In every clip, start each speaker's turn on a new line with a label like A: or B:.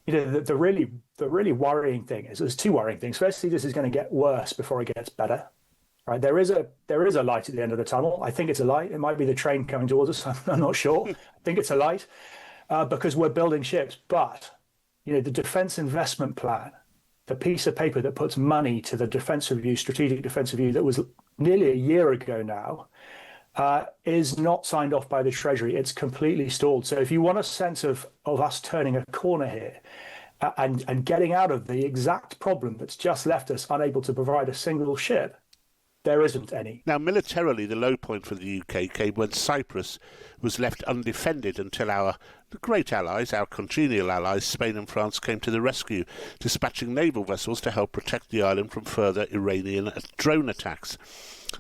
A: the really worrying thing is there's two worrying things. Firstly, this is going to get worse before it gets better. Right, there is a light at the end of the tunnel. I think it's a light. It might be the train coming towards us. I'm not sure. I think it's a light because we're building ships. But the defence investment plan, the piece of paper that puts money to the defence review, strategic defence review, that was nearly a year ago now, is not signed off by the Treasury. It's completely stalled. So if you want a sense of us turning a corner here and getting out of the exact problem that's just left us unable to provide a single ship, there isn't any.
B: Now, militarily, the low point for the UK came when Cyprus was left undefended until our great allies, our congenial allies, Spain and France, came to the rescue, dispatching naval vessels to help protect the island from further Iranian drone attacks.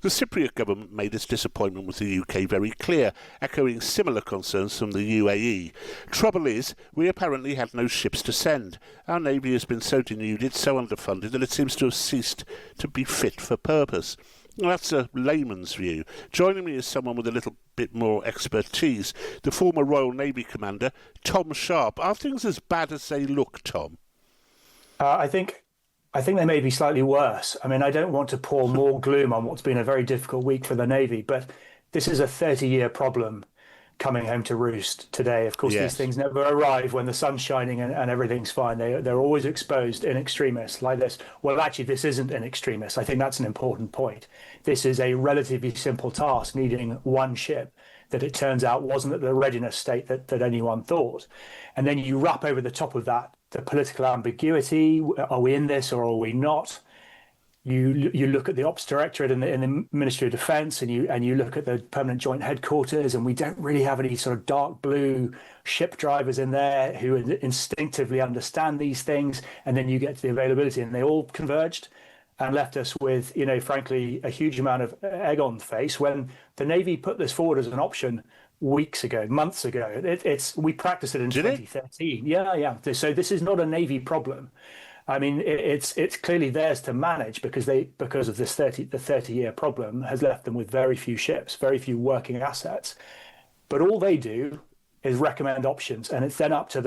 B: The Cypriot government made its disappointment with the UK very clear, echoing similar concerns from the UAE. Trouble is, we apparently had no ships to send. Our navy has been so denuded, so underfunded, that it seems to have ceased to be fit for purpose. Well, that's a layman's view. Joining me is someone with a little bit more expertise, the former Royal Navy commander, Tom Sharpe. Are things as bad as they look, Tom?
A: I think they may be slightly worse. I mean, I don't want to pour more gloom on what's been a very difficult week for the Navy, but this is a 30-year problem coming home to roost today. Of course, These things never arrive when the sun's shining and everything's fine. They're always exposed in extremis like this. Well, actually, this isn't in extremis. I think that's an important point. This is a relatively simple task needing one ship that it turns out wasn't at the readiness state that anyone thought. And then you wrap over the top of that the political ambiguity. Are we in this or are we not? You look at the Ops Directorate in the Ministry of Defence, and you look at the Permanent Joint Headquarters, and we don't really have any sort of dark blue ship drivers in there who instinctively understand these things. And then you get to the availability, and they all converged and left us with, frankly, a huge amount of egg on the face when the Navy put this forward as an option weeks ago, months ago. We practiced it in 2013. Yeah. So this is not a Navy problem. I mean, it's clearly theirs to manage because of this 30-year problem has left them with very few ships, very few working assets. But all they do is recommend options, and it's then up to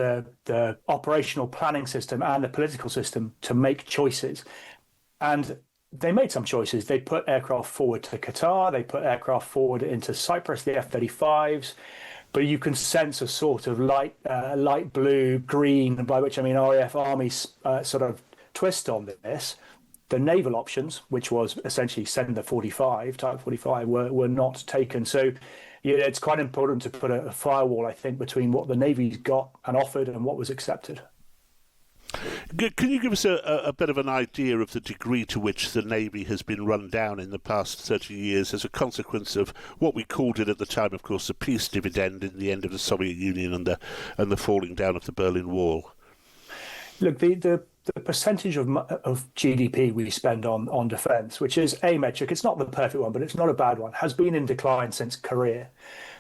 A: the operational planning system and the political system to make choices. And they made some choices. They put aircraft forward to Qatar. They put aircraft forward into Cyprus, the F-35s. But you can sense a sort of light blue, green, by which I mean RAF Army's sort of twist on this. The naval options, which was essentially send the Type 45, were not taken. So it's quite important to put a firewall, I think, between what the Navy's got and offered and what was accepted.
B: Can you give us a bit of an idea of the degree to which the Navy has been run down in the past 30 years as a consequence of what we called it at the time, of course, the peace dividend in the end of the Soviet Union and the falling down of the Berlin Wall?
A: Look, the percentage of GDP we spend on defence, which is a metric, it's not the perfect one, but it's not a bad one, has been in decline since Korea.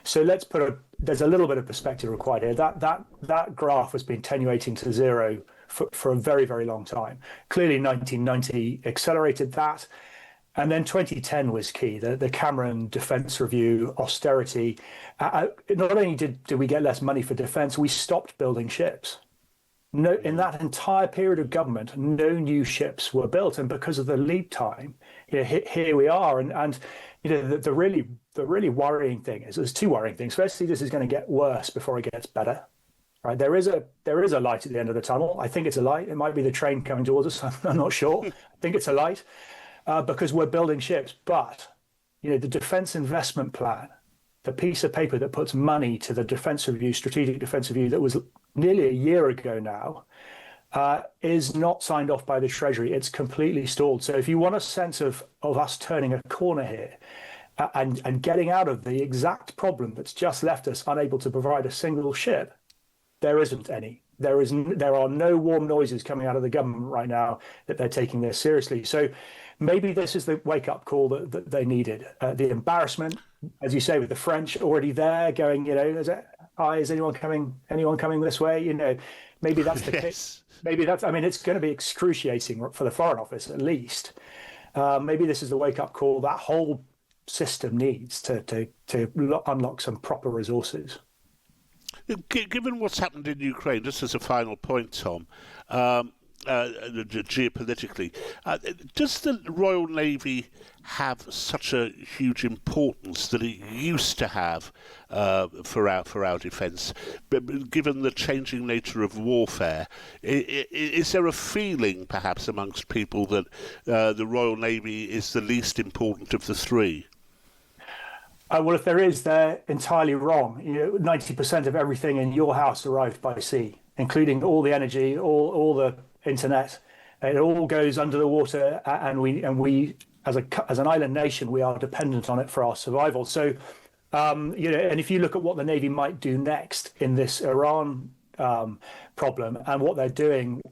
A: So there's a little bit of perspective required here. That graph has been tenuating to zero for a very, very long time. Clearly, 1990 accelerated that. And then 2010 was key, the Cameron Defence Review, austerity. Not only did we get less money for defence, we stopped building ships. No, in that entire period of government, no new ships were built. And because of the lead time, here we are. And the really worrying thing is there's two worrying things. Firstly, this is going to get worse before it gets better. Right, there is a light at the end of the tunnel. I think it's a light. It might be the train coming towards us. I'm not sure. I think it's a light because we're building ships. But the defence investment plan, the piece of paper that puts money to the defence review, strategic defence review, that was nearly a year ago now, is not signed off by the Treasury. It's completely stalled. So if you want a sense of us turning a corner here and getting out of the exact problem that's just left us unable to provide a single ship, there isn't any. There are no warm noises coming out of the government right now that they're taking this seriously. So maybe this is the wake-up call that they needed. The embarrassment, as you say, with the French already there going, is anyone coming this way? Maybe that's the case. Maybe that's, it's going to be excruciating for the Foreign Office at least. Maybe this is the wake-up call that whole system needs to unlock some proper resources.
B: Given what's happened in Ukraine, just as a final point, Tom, geopolitically, does the Royal Navy have such a huge importance that it used to have for our defence? But given the changing nature of warfare, is there a feeling, perhaps, amongst people that the Royal Navy is the least important of the three?
A: Well, if there is, they're entirely wrong. 90% of everything in your house arrived by sea, including all the energy, all the internet. It all goes under the water, and we as an island nation, we are dependent on it for our survival. So, and if you look at what the Navy might do next in this Iran problem and what they're doing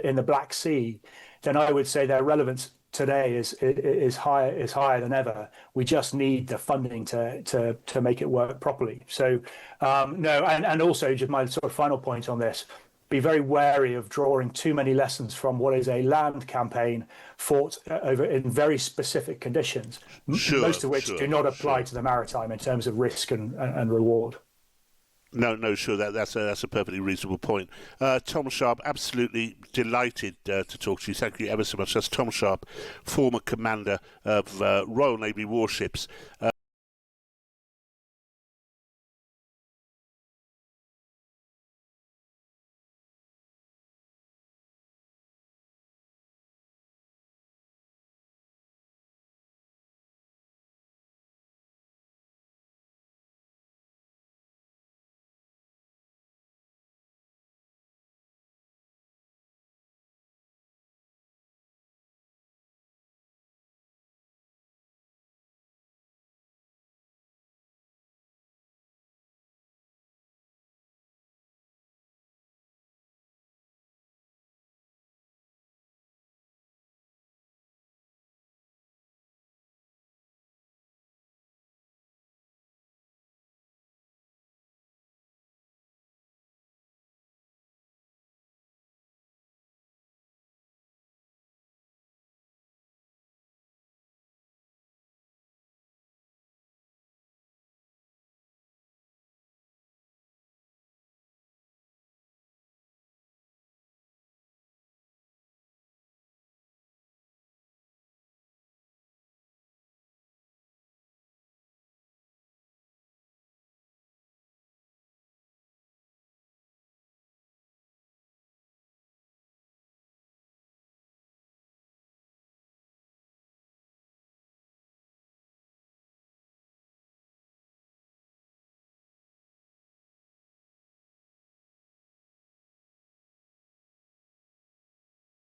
A: in the Black Sea, then I would say their relevance today is higher than ever. We just need the funding to make it work properly. So no, and also just my sort of final point on this: be very wary of drawing too many lessons from what is a land campaign fought over in very specific conditions, most of which do not apply to the maritime in terms of risk and reward.
B: No, sure. That's a perfectly reasonable point. Tom Sharpe, absolutely delighted to talk to you. Thank you ever so much. That's Tom Sharpe, former commander of Royal Navy warships.